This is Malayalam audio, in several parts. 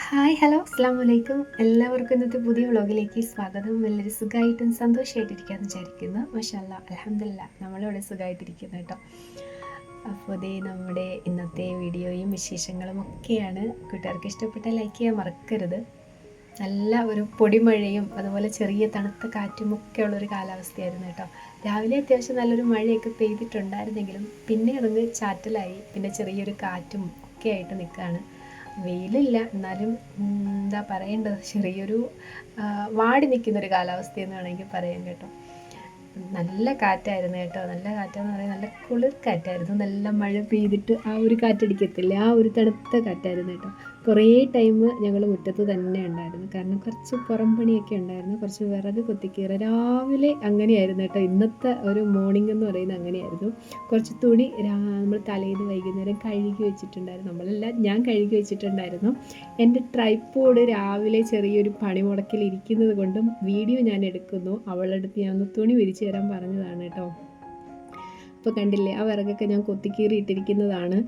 ഹലോ, അസ്സാം വലൈക്കും. എല്ലാവർക്കും ഇന്നത്തെ പുതിയ വ്ളോഗിലേക്ക് സ്വാഗതം. എല്ലാവരും സുഖമായിട്ടും സന്തോഷമായിട്ടിരിക്കാമെന്ന് വിചാരിക്കുന്നു. മാഷാ അല്ലാ, അൽഹംദുലില്ലാ, നമ്മളിവിടെ സുഖമായിട്ടിരിക്കുന്നു കേട്ടോ. അപ്പോൾ ഇതേ നമ്മുടെ ഇന്നത്തെ വീഡിയോയും വിശേഷങ്ങളും ഒക്കെയാണ്. കൂട്ടുകാർക്ക് ഇഷ്ടപ്പെട്ട ലൈക്ക് ചെയ്യാൻ മറക്കരുത്. നല്ല ഒരു പൊടിമഴയും അതുപോലെ ചെറിയ തണുത്ത കാറ്റും ഒക്കെ ഉള്ളൊരു കാലാവസ്ഥയായിരുന്നു കേട്ടോ. രാവിലെ അത്യാവശ്യം നല്ലൊരു മഴയൊക്കെ പെയ്തിട്ടുണ്ടായിരുന്നെങ്കിലും പിന്നെ അതങ്ങ് ചാറ്റലായി, പിന്നെ ചെറിയൊരു കാറ്റും ഒക്കെ ആയിട്ട് നിൽക്കുകയാണ്. വെയിലില്ല, എന്നാലും എന്താ പറയേണ്ടത്, ചെറിയൊരു വാടി നിൽക്കുന്നൊരു കാലാവസ്ഥയെന്ന് വേണമെങ്കിൽ പറയാം കേട്ടോ. നല്ല കാറ്റായിരുന്നു കേട്ടോ. നല്ല കാറ്റാന്ന് പറയാൻ നല്ല കുളിർ കാറ്റായിരുന്നു. നല്ല മഴ പെയ്തിട്ട് ആ ഒരു കാറ്റടിക്കത്തില്ല, ആ ഒരു തണുത്ത കാറ്റായിരുന്നു കേട്ടോ. കുറേ ടൈം ഞങ്ങൾ മുറ്റത്ത് തന്നെ ഉണ്ടായിരുന്നു. കാരണം കുറച്ച് പുറം പണിയൊക്കെ ഉണ്ടായിരുന്നു, കുറച്ച് വിറക് കൊത്തിക്കീറ. രാവിലെ അങ്ങനെയായിരുന്നു കേട്ടോ. ഇന്നത്തെ ഒരു മോർണിംഗ് എന്ന് പറയുന്നത് അങ്ങനെയായിരുന്നു. കുറച്ച് തുണി നമ്മൾ തലേന്ന് വൈകുന്നേരം കഴുകി വെച്ചിട്ടുണ്ടായിരുന്നു. ഞാൻ കഴുകി വെച്ചിട്ടുണ്ടായിരുന്നു. എൻ്റെ ട്രൈപ്പോഡ് രാവിലെ ചെറിയൊരു പണിമുടക്കിൽ ഇരിക്കുന്നത് കൊണ്ടും വീഡിയോ ഞാൻ എടുക്കുന്നു. അവളുടെ അടുത്ത് ഞാൻ ഒന്ന് തുണി വിരിച്ചു തരാൻ പറഞ്ഞതാണ് കേട്ടോ. അപ്പോൾ കണ്ടില്ലേ, ആ വിറകൊക്കെ ഞാൻ കൊത്തിക്കീറിയിട്ടിരിക്കുന്നതാണ്.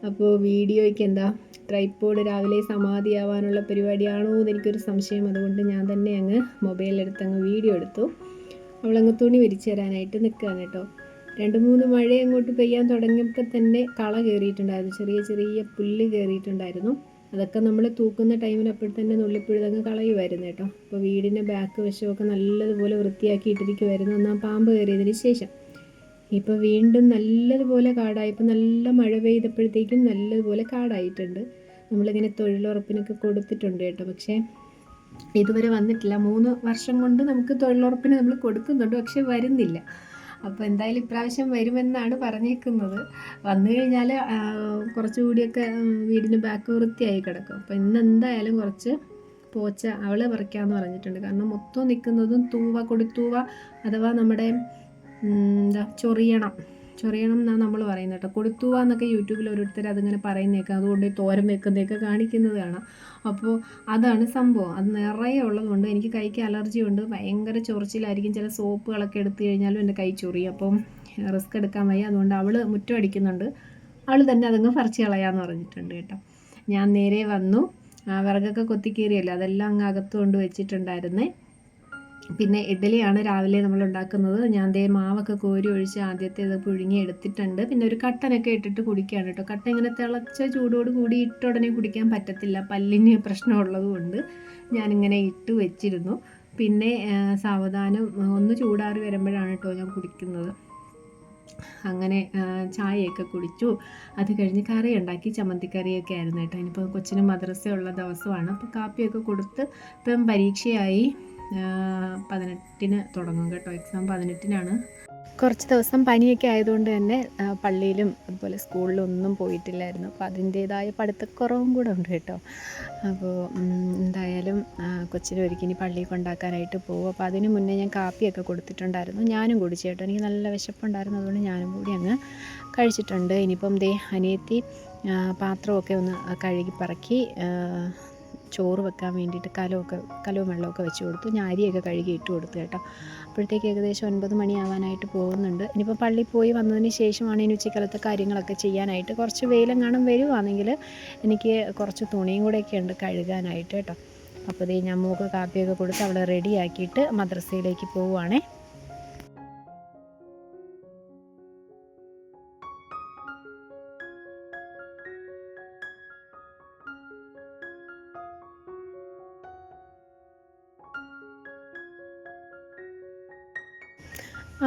അപ്പോൾ വീഡിയോയ്ക്ക് എന്താ ട്രൈപ്പോഡ് രാവിലെ സമാധിയാവാനുള്ള പരിപാടിയാണോ എന്ന് എനിക്കൊരു സംശയം. അതുകൊണ്ട് ഞാൻ തന്നെ അങ്ങ് മൊബൈലെടുത്ത് അങ്ങ് വീഡിയോ എടുത്തു. അവളങ്ങ് തുണി വിരിച്ചു തരാനായിട്ട് നിൽക്കുകയാണ് കേട്ടോ. 2-3 മഴ അങ്ങോട്ട് പെയ്യാൻ തുടങ്ങിയപ്പോൾ തന്നെ കള കയറിയിട്ടുണ്ടായിരുന്നു, ചെറിയ ചെറിയ പുല്ല് കയറിയിട്ടുണ്ടായിരുന്നു. അതൊക്കെ നമ്മൾ തൂക്കുന്ന ടൈമിൽ അപ്പോൾ തന്നെ നുള്ളിപ്പുഴുതങ്ങ് കളയുമായിരുന്നു കേട്ടോ. അപ്പോൾ വീടിൻ്റെ ബാക്ക് വശമൊക്കെ നല്ലതുപോലെ വൃത്തിയാക്കി ഇട്ടിരിക്കുമായിരുന്നു എന്നാൽ പാമ്പ് കയറിയതിന് ശേഷം. ഇപ്പോൾ വീണ്ടും നല്ലതുപോലെ കാടായി. ഇപ്പോൾ നല്ല മഴ പെയ്തപ്പോഴത്തേക്കും നല്ലതുപോലെ കാടായിട്ടുണ്ട്. നമ്മളിങ്ങനെ തൊഴിലുറപ്പിനൊക്കെ കൊടുത്തിട്ടുണ്ട് കേട്ടോ, പക്ഷേ ഇതുവരെ വന്നിട്ടില്ല. 3 വർഷം കൊണ്ട് നമുക്ക് തൊഴിലുറപ്പിന് നമ്മൾ കൊടുക്കുന്നുണ്ട്, പക്ഷെ വരുന്നില്ല. അപ്പോൾ എന്തായാലും ഇപ്രാവശ്യം വരുമെന്നാണ് പറഞ്ഞേക്കുന്നത്. വന്നു കഴിഞ്ഞാൽ കുറച്ചുകൂടിയൊക്കെ വീടിന് ബാക്ക് വൃത്തിയായി കിടക്കും. അപ്പോൾ ഇന്ന് എന്തായാലും കുറച്ച് പോച്ച അവൾ പറിക്കാമെന്ന് പറഞ്ഞിട്ടുണ്ട്. കാരണം മൊത്തം നിൽക്കുന്നതും കൊടിത്തൂവ അഥവാ നമ്മുടെ ചൊറിയണം എന്നാണ് നമ്മൾ പറയുന്നത് കേട്ടോ. കൊടുത്തൂവ എന്നൊക്കെ യൂട്യൂബിൽ ഓരോരുത്തർ അതിങ്ങനെ പറയുന്നേക്കാം. അതുകൊണ്ട് തോരൻ വെക്കുന്നതൊക്കെ കാണിക്കുന്നത് കാണാം. അപ്പോൾ അതാണ് സംഭവം. അത് നിറയെ ഉള്ളതുകൊണ്ട് എനിക്ക് കൈക്ക് അലർജി ഉണ്ട്, ഭയങ്കര ചൊറിച്ചിലായിരിക്കും. ചില സോപ്പുകളൊക്കെ എടുത്തു കഴിഞ്ഞാലും എൻ്റെ കൈ ചൊറിയും. അപ്പം റിസ്ക് എടുക്കാൻ വയ്യ. അതുകൊണ്ട് അവൾ മുറ്റം അടിക്കുന്നുണ്ട്, അവൾ തന്നെ അതങ്ങ് പറിച്ച് കളയാമെന്ന് പറഞ്ഞിട്ടുണ്ട് കേട്ടോ. ഞാൻ നേരെ വന്നു. വിറകൊക്കെ കൊത്തിക്കീറിയല്ലോ, അതെല്ലാം അങ്ങ് അകത്ത് കൊണ്ട് വെച്ചിട്ടുണ്ടായിരുന്നേ. പിന്നെ ഇഡ്ഡലിയാണ് രാവിലെ നമ്മൾ ഉണ്ടാക്കുന്നത്. ഞാൻ മാവൊക്കെ കോരി ഒഴിച്ച് ആദ്യത്തെ ഇത് പുഴുങ്ങി എടുത്തിട്ടുണ്ട്. പിന്നെ ഒരു കട്ടനൊക്കെ ഇട്ടിട്ട് കുടിക്കുകയാണ് കേട്ടോ. കട്ട ഇങ്ങനെ തിളച്ച ചൂടോട് കൂടി ഇട്ട ഉടനെ കുടിക്കാൻ പറ്റത്തില്ല, പല്ലിന് പ്രശ്നമുള്ളത് കൊണ്ട് ഞാനിങ്ങനെ ഇട്ട് വെച്ചിരുന്നു. പിന്നെ സാവധാനം ഒന്ന് ചൂടാറി വരുമ്പോഴാണ് കേട്ടോ ഞാൻ കുടിക്കുന്നത്. അങ്ങനെ ചായയൊക്കെ കുടിച്ചു. അത് കഴിഞ്ഞ് കറി ഉണ്ടാക്കി, ചമ്മന്തിക്കറിയൊക്കെ ആയിരുന്നു കേട്ടോ. ഇനിയിപ്പോൾ കൊച്ചിന് മദ്രസയുള്ള ദിവസമാണ്. അപ്പോൾ കാപ്പിയൊക്കെ കൊടുത്ത് ഇപ്പം പരീക്ഷയായി. 18-ന് തുടങ്ങും കേട്ടോ. എക്സാം 18-നാണ്. കുറച്ച് ദിവസം പനിയൊക്കെ ആയതുകൊണ്ട് തന്നെ പള്ളിയിലും അതുപോലെ സ്കൂളിലും ഒന്നും പോയിട്ടില്ലായിരുന്നു. അപ്പോൾ അതിൻ്റേതായ പഠിത്തക്കുറവും കൂടെ ഉണ്ട് കേട്ടോ. അപ്പോൾ എന്തായാലും കൊച്ചിനെ ഒരുക്കിനി പള്ളിയിൽ കൊണ്ടാക്കാനായിട്ട് പോകും. അപ്പോൾ അതിന് മുന്നേ ഞാൻ കാപ്പിയൊക്കെ കൊടുത്തിട്ടുണ്ടായിരുന്നു. ഞാനും കുടിച്ചു കേട്ടോ. എനിക്ക് നല്ല വിശപ്പുണ്ടായിരുന്നു, അതുകൊണ്ട് ഞാനും കൂടി അങ്ങ് കഴിച്ചിട്ടുണ്ട്. ഇനിയിപ്പം അനിയത്തി പാത്രമൊക്കെ ഒന്ന് കഴുകി പറക്കി ചോറ് വെക്കാൻ വേണ്ടിയിട്ട് കലവും വെള്ളമൊക്കെ വെച്ച് കൊടുത്തു. ഞാൻ അരിയൊക്കെ കഴുകി ഇട്ട് കൊടുത്തു കേട്ടോ. അപ്പോഴത്തേക്ക് ഏകദേശം 9 മണിയാവാനായിട്ട് പോകുന്നുണ്ട്. ഇനിയിപ്പോൾ പള്ളിയിൽ പോയി വന്നതിന് ശേഷമാണ് ഇനി ഉച്ചക്കാലത്തെ കാര്യങ്ങളൊക്കെ ചെയ്യാനായിട്ട്. കുറച്ച് വെയിലെങ്ങാനും വരുവാണെങ്കിൽ എനിക്ക് കുറച്ച് തുണിയും കൂടെയൊക്കെ ഉണ്ട് കഴുകാനായിട്ട് കേട്ടോ. അപ്പോൾ ഞാൻ മോൾക്ക് കാപ്പിയൊക്കെ കൊടുത്ത് അവളെ റെഡിയാക്കിയിട്ട് മദ്രസയിലേക്ക് പോവുകയാണേ.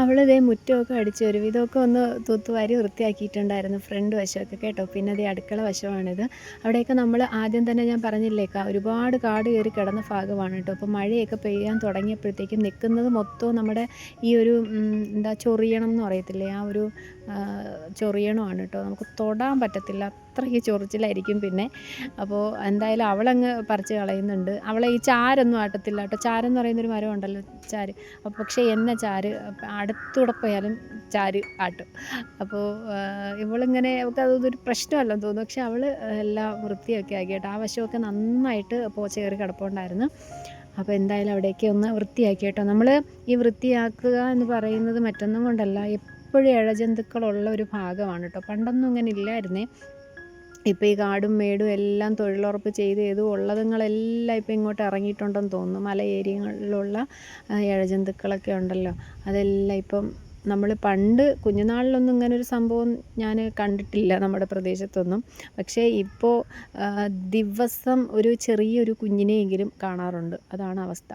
അവൾ മുറ്റമൊക്കെ അടിച്ച് ഒരുവിധമൊക്കെ ഒന്ന് തൂത്തുവാരി വൃത്തിയാക്കിയിട്ടുണ്ടായിരുന്നു, ഫ്രണ്ട് വശമൊക്കെ കേട്ടോ. പിന്നെ അടുക്കള വശമാണിത്. അവിടെയൊക്കെ നമ്മൾ ആദ്യം തന്നെ ഞാൻ പറഞ്ഞില്ലേക്കാം, ഒരുപാട് കാട് കയറി കിടന്ന ഭാഗമാണ് കേട്ടോ. അപ്പോൾ മഴയൊക്കെ പെയ്യാൻ തുടങ്ങിയപ്പോഴത്തേക്കും നിൽക്കുന്നത് മൊത്തവും നമ്മുടെ ഈ ഒരു ചൊറിയണം എന്ന് പറയത്തില്ലേ, ആ ഒരു ചൊറിയണമാണ് കേട്ടോ. നമുക്ക് തൊടാൻ പറ്റത്തില്ല, അത്രയ്ക്ക് ചൊറിച്ചിലായിരിക്കും. പിന്നെ അപ്പോൾ എന്തായാലും അവളങ്ങ് പറിച്ച് കളയുന്നുണ്ട്. അവളെ ഈ ചാരൊന്നും ആട്ടത്തില്ല കേട്ടോ. ചാരെന്ന് പറയുന്നൊരു മരം ഉണ്ടല്ലോ, ചാര്. അപ്പോൾ പക്ഷേ എന്നെ ചാര് അടുത്തൂടെ പോയാലും ചാര് ആട്ടും. അപ്പോൾ ഇവളിങ്ങനെ അതൊരു പ്രശ്നമല്ലെന്ന് തോന്നുന്നു. പക്ഷെ അവൾ എല്ലാം വൃത്തിയൊക്കെ ആക്കി കേട്ടോ. ആ വശമൊക്കെ നന്നായിട്ട് പോച്ച കയറി കിടപ്പുണ്ടായിരുന്നു. അപ്പോൾ എന്തായാലും അവിടെയൊക്കെ ഒന്ന് വൃത്തിയാക്കി കേട്ടോ. നമ്മൾ ഈ വൃത്തിയാക്കുക എന്ന് പറയുന്നത് മറ്റൊന്നും കൊണ്ടല്ല, എപ്പോഴും ഇഴജന്തുക്കളുള്ള ഒരു ഭാഗമാണ് കേട്ടോ. പണ്ടൊന്നും ഇങ്ങനെ ഇല്ലായിരുന്നേ. ഇപ്പോൾ ഈ കാടും മേടും എല്ലാം തൊഴിലുറപ്പ് ചെയ്ത് ഉള്ളതുങ്ങളെല്ലാം ഇപ്പോൾ ഇങ്ങോട്ട് ഇറങ്ങിയിട്ടുണ്ടെന്ന് തോന്നുന്നു. മല ഏരിയകളിലുള്ള ഇഴജന്തുക്കളൊക്കെ ഉണ്ടല്ലോ, അതെല്ലാം ഇപ്പം നമ്മൾ പണ്ട് കുഞ്ഞുനാളിലൊന്നും ഇങ്ങനൊരു സംഭവം ഞാൻ കണ്ടിട്ടില്ല നമ്മുടെ പ്രദേശത്തൊന്നും. പക്ഷേ ഇപ്പോൾ ദിവസം ഒരു ചെറിയൊരു കുഞ്ഞിനെയെങ്കിലും കാണാറുണ്ട്. അതാണ് അവസ്ഥ.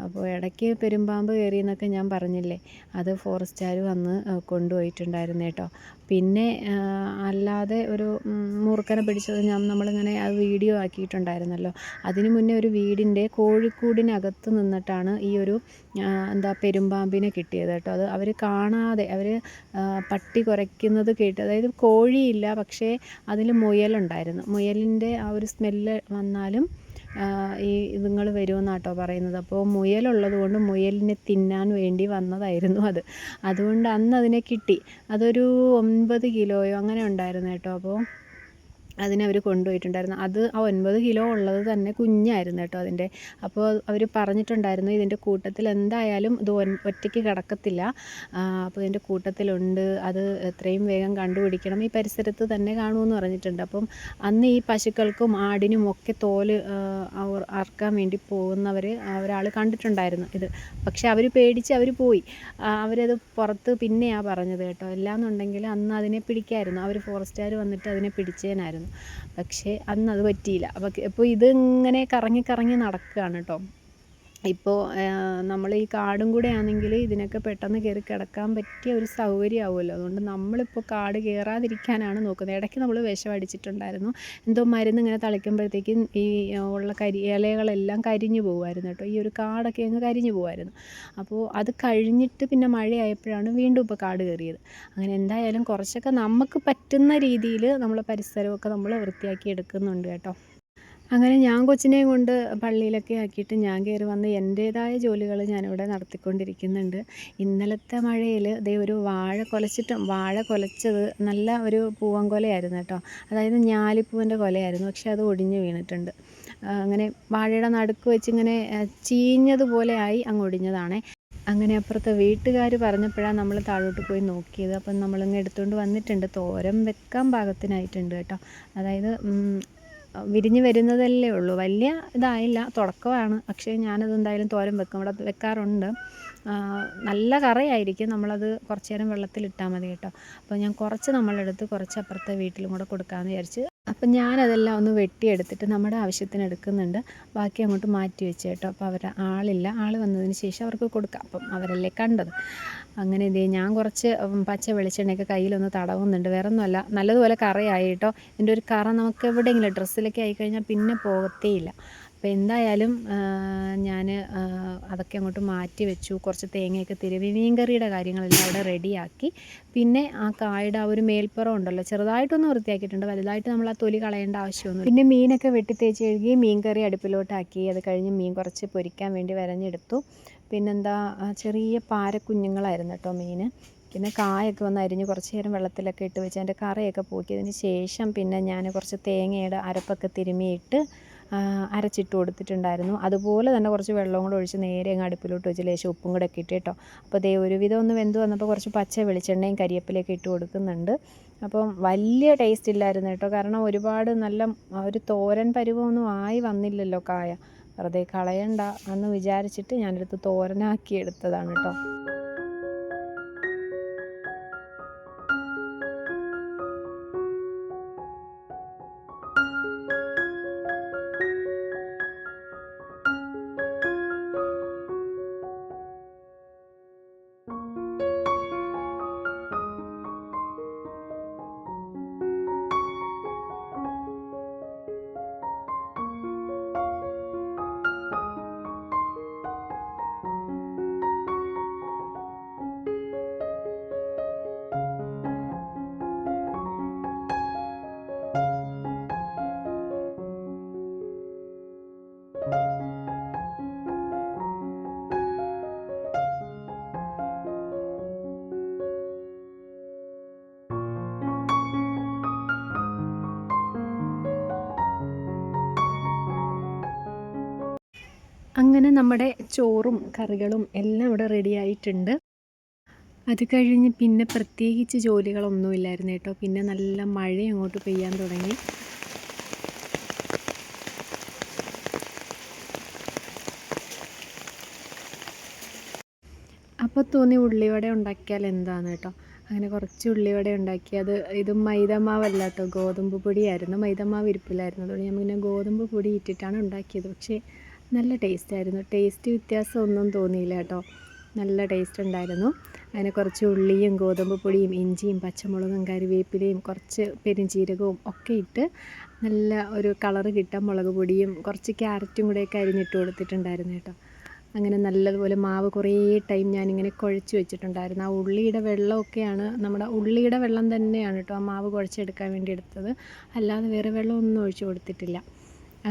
അപ്പോൾ ഇടയ്ക്ക് പെരുമ്പാമ്പ് കയറിയെന്നൊക്കെ ഞാൻ പറഞ്ഞില്ലേ, അത് ഫോറസ്റ്റുകാർ വന്ന് കൊണ്ടുപോയിട്ടുണ്ടായിരുന്നു കേട്ടോ. പിന്നെ അല്ലാതെ ഒരു മൂർഖനെ പിടിച്ചത് നമ്മളിങ്ങനെ അത് വീഡിയോ ആക്കിയിട്ടുണ്ടായിരുന്നല്ലോ. അതിന് മുന്നേ ഒരു വീടിൻ്റെ കോഴിക്കൂടിനകത്ത് നിന്നിട്ടാണ് ഈ ഒരു പെരുമ്പാമ്പിനെ കിട്ടിയത് കേട്ടോ. അത് അവർ കാണാതെ പട്ടി കുരയ്ക്കുന്നത് കേട്ട്, അതായത് കോഴിയില്ല, പക്ഷേ അതിൽ മുയലുണ്ടായിരുന്നു. മുയലിൻ്റെ ആ ഒരു സ്മെല്ല് വന്നാലും ഈ ഇതുങ്ങൾ വരുമെന്നാട്ടോ പറയുന്നത്. അപ്പോൾ മുയലുള്ളത് കൊണ്ട് മുയലിനെ തിന്നാൻ വേണ്ടി വന്നതായിരുന്നു അത്. അതുകൊണ്ട് അന്ന് അതിനെ കിട്ടി. അതൊരു 9 കിലോയോ അങ്ങനെ ഉണ്ടായിരുന്നു കേട്ടോ. അപ്പോൾ അതിനെ അവർ കൊണ്ടുപോയിട്ടുണ്ടായിരുന്നു. ആ 9 കിലോ ഉള്ളത് തന്നെ കുഞ്ഞായിരുന്നു കേട്ടോ അതിൻ്റെ. അപ്പോൾ അവർ പറഞ്ഞിട്ടുണ്ടായിരുന്നു ഇതിൻ്റെ കൂട്ടത്തിൽ എന്തായാലും ഇത് ഒറ്റയ്ക്ക് കിടക്കത്തില്ല, അപ്പോൾ ഇതിൻ്റെ കൂട്ടത്തിലുണ്ട്, അത് എത്രയും വേഗം കണ്ടുപിടിക്കണം, ഈ പരിസരത്ത് തന്നെ കാണുമെന്ന് പറഞ്ഞിട്ടുണ്ട്. അപ്പം അന്ന് ഈ പശുക്കൾക്കും ആടിനും ഒക്കെ തോല് അറക്കാൻ വേണ്ടി പോകുന്നവർ ഒരാൾ കണ്ടിട്ടുണ്ടായിരുന്നു ഇത്. പക്ഷെ അവർ പേടിച്ച് അവർ പോയി. അവരത് പുറത്ത് പിന്നെയാണ് പറഞ്ഞത് കേട്ടോ. എല്ലാന്നുണ്ടെങ്കിൽ അന്ന് അതിനെ പിടിക്കായിരുന്നു, അവർ ഫോറസ്റ്റുകാർ വന്നിട്ട് അതിനെ പിടിച്ചേനായിരുന്നു. പക്ഷേ അന്ന് അത് പറ്റിയില്ല. അപ്പോൾ ഇതിങ്ങനെ കറങ്ങി കറങ്ങി നടക്കുകയാണ് കേട്ടോ. ഇപ്പോൾ നമ്മൾ ഈ കാടും കൂടെ ആണെങ്കിൽ ഇതിനൊക്കെ പെട്ടെന്ന് കയറി കിടക്കാൻ പറ്റിയ ഒരു സൗകര്യമാവുമല്ലോ. അതുകൊണ്ട് നമ്മളിപ്പോൾ കാട് കയറാതിരിക്കാനാണ് നോക്കുന്നത്. ഇടയ്ക്ക് നമ്മൾ വിഷം അടിച്ചിട്ടുണ്ടായിരുന്നു. എന്തോ മരുന്ന് ഇങ്ങനെ തളിക്കുമ്പോഴത്തേക്കും ഈ ഉള്ള ഇലകളെല്ലാം കരിഞ്ഞു പോകുമായിരുന്നു കേട്ടോ. ഈ ഒരു കാടൊക്കെ അങ്ങ് കരിഞ്ഞു പോകുമായിരുന്നു. അപ്പോൾ അത് കഴിഞ്ഞിട്ട് പിന്നെ മഴയായപ്പോഴാണ് വീണ്ടും ഇപ്പോൾ കാട് കയറിയത്. അങ്ങനെ എന്തായാലും കുറച്ചൊക്കെ നമുക്ക് പറ്റുന്ന രീതിയിൽ നമ്മളെ പരിസരമൊക്കെ നമ്മൾ വൃത്തിയാക്കി എടുക്കുന്നുണ്ട് കേട്ടോ. അങ്ങനെ ഞാൻ കൊച്ചിനെയും കൊണ്ട് പള്ളിയിലൊക്കെ ആക്കിയിട്ട് ഞാൻ കയറി വന്ന് എൻ്റേതായ ജോലികൾ ഞാനിവിടെ നടത്തിക്കൊണ്ടിരിക്കുന്നുണ്ട്. ഇന്നലത്തെ മഴയിൽ ദേ ഒരു വാഴ കുലച്ചത് നല്ല ഒരു പൂവൻ കൊലയായിരുന്നു കേട്ടോ. അതായത് ഞാലിപ്പൂവിൻ്റെ കൊലയായിരുന്നു, പക്ഷെ അത് ഒടിഞ്ഞ് വീണിട്ടുണ്ട്. അങ്ങനെ വാഴയുടെ നടുക്ക് വെച്ച് ഇങ്ങനെ ചീഞ്ഞതുപോലെ ആയി അങ്ങ് ഒടിഞ്ഞതാണേ. അങ്ങനെ അപ്പുറത്തെ വീട്ടുകാർ പറഞ്ഞപ്പോഴാണ് നമ്മൾ താഴോട്ട് പോയി നോക്കിയത്. അപ്പം നമ്മളിങ്ങ് എടുത്തുകൊണ്ട് വന്നിട്ടുണ്ട്. തോരൻ വെക്കാൻ പാകത്തിനായിട്ടുണ്ട് കേട്ടോ. അതായത് വിരിഞ്ഞ് വരുന്നതല്ലേ ഉള്ളൂ, വലിയ ഇതായില്ല, തുടക്കമാണ്. പക്ഷേ ഞാനത് എന്തായാലും തോരൻ വെക്കും, ഇവിടെ വെക്കാറുണ്ട്. നല്ല കറിയായിരിക്കും, നമ്മളത് കുറച്ച് നേരം വെള്ളത്തിലിട്ടാൽ മതി കേട്ടോ. അപ്പോൾ ഞാൻ കുറച്ച് നമ്മളെടുത്ത് കുറച്ച് അപ്പുറത്തെ വീട്ടിലും കൂടെ കൊടുക്കാമെന്ന് വിചാരിച്ച്. അപ്പം ഞാനതെല്ലാം ഒന്ന് വെട്ടിയെടുത്തിട്ട് നമ്മുടെ ആവശ്യത്തിന് എടുക്കുന്നുണ്ട്, ബാക്കി അങ്ങോട്ട് മാറ്റി വെച്ച് കേട്ടോ. അപ്പോൾ ആളില്ല, ആൾ വന്നതിന് ശേഷം അവർക്ക് കൊടുക്കാം, അപ്പം അവരല്ലേ കണ്ടത്. അങ്ങനെ ഞാൻ കുറച്ച് പച്ച വെളിച്ചെണ്ണയൊക്കെ കയ്യിലൊന്ന് തടവുന്നുണ്ട്. വേറെ ഒന്നുമല്ല, നല്ലതുപോലെ കറയായി കേട്ടോ. ഇതിൻ്റെ ഒരു കറ നമുക്ക് എവിടെയെങ്കിലും ഡ്രസ്സിലൊക്കെ ആയിക്കഴിഞ്ഞാൽ പിന്നെ പോകത്തേയില്ല. അപ്പോൾ എന്തായാലും ഞാൻ അതൊക്കെ അങ്ങോട്ട് മാറ്റി വെച്ചു. കുറച്ച് തേങ്ങയൊക്കെ തിരുവി മീൻകറിയുടെ കാര്യങ്ങളെല്ലാം അവിടെ റെഡിയാക്കി. പിന്നെ ആ കായുടെ ആ ഒരു മേൽപ്പുറം ഉണ്ടല്ലോ, ചെറുതായിട്ടൊന്ന് വൃത്തിയാക്കിയിട്ടുണ്ട്, വലുതായിട്ട് നമ്മൾ ആ തൊലി കളയേണ്ട ആവശ്യമൊന്നും. പിന്നെ മീനൊക്കെ വെട്ടി തേച്ച് കഴുകി മീൻകറി അടുപ്പിലോട്ടാക്കി. അത് കഴിഞ്ഞ് മീൻ കുറച്ച് പൊരിക്കാൻ വേണ്ടി വരഞ്ഞെടുത്തു. പിന്നെന്താ, ചെറിയ പാരക്കുഞ്ഞുങ്ങളായിരുന്നു കേട്ടോ മീൻ. പിന്നെ കായൊക്കെ വന്ന് അരിഞ്ഞ് കുറച്ച് നേരം വെള്ളത്തിലൊക്കെ ഇട്ട് വെച്ച് അതിൻ്റെ കറയൊക്കെ പോക്കിയതിന് ശേഷം പിന്നെ ഞാൻ കുറച്ച് തേങ്ങയുടെ അരപ്പൊക്കെ തിരുമിയിട്ട് അരച്ചിട്ട് കൊടുത്തിട്ടുണ്ടായിരുന്നു. അതുപോലെ തന്നെ കുറച്ച് വെള്ളവും കൂടെ ഒഴിച്ച് നേരെ അങ്ങ് അടുപ്പിലോട്ട് വെച്ച് ലേശം ഉപ്പും കൂടെ ഒക്കെ ഇട്ട് കേട്ടോ. അപ്പോൾ ദേ ഒരുവിധം ഒന്ന് വെന്ത് വന്നപ്പോൾ കുറച്ച് പച്ച വെളിച്ചെണ്ണയും കരിവേപ്പിലയൊക്കെ ഇട്ട് കൊടുക്കുന്നുണ്ട്. അപ്പം വലിയ ടേസ്റ്റ് ഇല്ലായിരുന്നു കേട്ടോ, കാരണം ഒരുപാട് നല്ല ഒരു തോരൻ പരുവമൊന്നും ആയി വന്നില്ലല്ലോ കായ. വെറുതെ കളയണ്ട എന്ന് വിചാരിച്ചിട്ട് ഞാനെടുത്ത് തോരനാക്കി എടുത്തതാണ് കേട്ടോ. അങ്ങനെ നമ്മുടെ ചോറും കറികളും എല്ലാം ഇവിടെ റെഡി ആയിട്ടുണ്ട്. അത് കഴിഞ്ഞ് പിന്നെ പ്രത്യേകിച്ച് ജോലികളൊന്നുമില്ലായിരുന്നു കേട്ടോ. പിന്നെ നല്ല മഴ അങ്ങോട്ട് പെയ്യാൻ തുടങ്ങി. അപ്പോൾ തോന്നി ഉള്ളിവട ഉണ്ടാക്കിയാൽ എന്താന്ന് കേട്ടോ. അങ്ങനെ കുറച്ച് ഉള്ളിവട ഉണ്ടാക്കി. ഇത് മൈദമാവല്ല കേട്ടോ, ഗോതമ്പ് പൊടിയായിരുന്നു. മൈദമാവ് ഇരിപ്പില്ലായിരുന്നു, അതുകൊണ്ട് ഞാൻ പിന്നെ ഗോതമ്പ് പൊടി ഇട്ടിട്ടാണ് ഉണ്ടാക്കിയത്. പക്ഷേ നല്ല ടേസ്റ്റായിരുന്നു. ടേസ്റ്റ് വ്യത്യാസമൊന്നും തോന്നിയില്ല കേട്ടോ, നല്ല ടേസ്റ്റ് ഉണ്ടായിരുന്നു. അങ്ങനെ കുറച്ച് ഉള്ളിയും ഗോതമ്പ് പൊടിയും ഇഞ്ചിയും പച്ചമുളകും കറിവേപ്പിലയും കുറച്ച് പെരുംജീരകവും ഒക്കെ ഇട്ട് നല്ല ഒരു കളറ് കിട്ടാൻ മുളക് പൊടിയും കുറച്ച് ക്യാരറ്റും കൂടെയൊക്കെ അരിഞ്ഞിട്ട് കൊടുത്തിട്ടുണ്ടായിരുന്നു കേട്ടോ. അങ്ങനെ നല്ലതുപോലെ മാവ് കുറേ ടൈം ഞാനിങ്ങനെ കുഴച്ച് വെച്ചിട്ടുണ്ടായിരുന്നു. ആ ഉള്ളിയുടെ വെള്ളമൊക്കെയാണ്, നമ്മുടെ ഉള്ളിയുടെ വെള്ളം തന്നെയാണ് കേട്ടോ ആ മാവ് കുഴച്ചെടുക്കാൻ വേണ്ടി എടുത്തത്, അല്ലാതെ വേറെ വെള്ളമൊന്നും ഒഴിച്ച് കൊടുത്തിട്ടില്ല.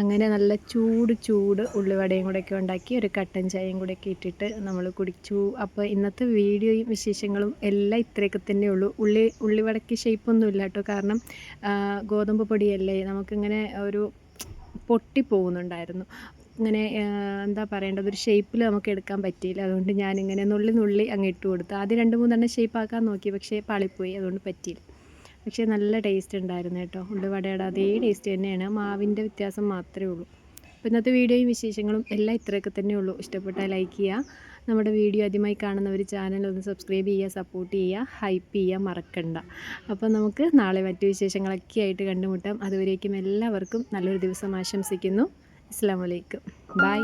അങ്ങനെ നല്ല ചൂട് ഉള്ളിവടയും കൂടെയൊക്കെ ഉണ്ടാക്കി ഒരു കട്ടൻ ചായയും കൂടെയൊക്കെ ഇട്ടിട്ട് നമ്മൾ കുടിച്ചു. അപ്പോൾ ഇന്നത്തെ വീഡിയോയും വിശേഷങ്ങളും എല്ലാം ഇത്രയൊക്കെ തന്നെ ഉള്ളൂ. ഉള്ളിവടയ്ക്ക് ഷേപ്പൊന്നുമില്ല കേട്ടോ, കാരണം ഗോതമ്പ് പൊടിയല്ലേ, നമുക്കിങ്ങനെ ഒരു പൊട്ടിപ്പോകുന്നുണ്ടായിരുന്നു. ഇങ്ങനെ എന്താ പറയേണ്ടത്, ഒരു ഷേപ്പിൽ നമുക്ക് എടുക്കാൻ പറ്റിയില്ല. അതുകൊണ്ട് ഞാനിങ്ങനെ നുള്ളി അങ്ങ് ഇട്ട് കൊടുത്തു. ആദ്യം 2-3 ഷേപ്പാക്കാൻ നോക്കി, പക്ഷേ പാളിപ്പോയി, അതുകൊണ്ട് പറ്റിയില്ല. പക്ഷേ നല്ല ടേസ്റ്റ് ഉണ്ടായിരുന്നു കേട്ടോ. ഉള്ളിവടയുടെ അതേ ടേസ്റ്റ് തന്നെയാണ്, മാവിൻ്റെ വ്യത്യാസം മാത്രമേ ഉള്ളൂ. അപ്പോൾ ഇന്നത്തെ വീഡിയോയും വിശേഷങ്ങളും എല്ലാം ഇത്രയൊക്കെ തന്നെ ഉള്ളൂ. ഇഷ്ടപ്പെട്ടാൽ ലൈക്ക് ചെയ്യുക. നമ്മുടെ വീഡിയോ ആദ്യമായി കാണുന്നവർ ചാനൽ ഒന്ന് സബ്സ്ക്രൈബ് ചെയ്യുക, സപ്പോർട്ട് ചെയ്യുക, ഹൈപ്പ് ചെയ്യുക മറക്കണ്ട. അപ്പോൾ നമുക്ക് നാളെ മറ്റു വിശേഷങ്ങളൊക്കെ ആയിട്ട് കണ്ടുമുട്ടാം. അതുവരേക്കും എല്ലാവർക്കും നല്ലൊരു ദിവസം ആശംസിക്കുന്നു. അസ്സലാമു അലൈക്കും. ബൈ.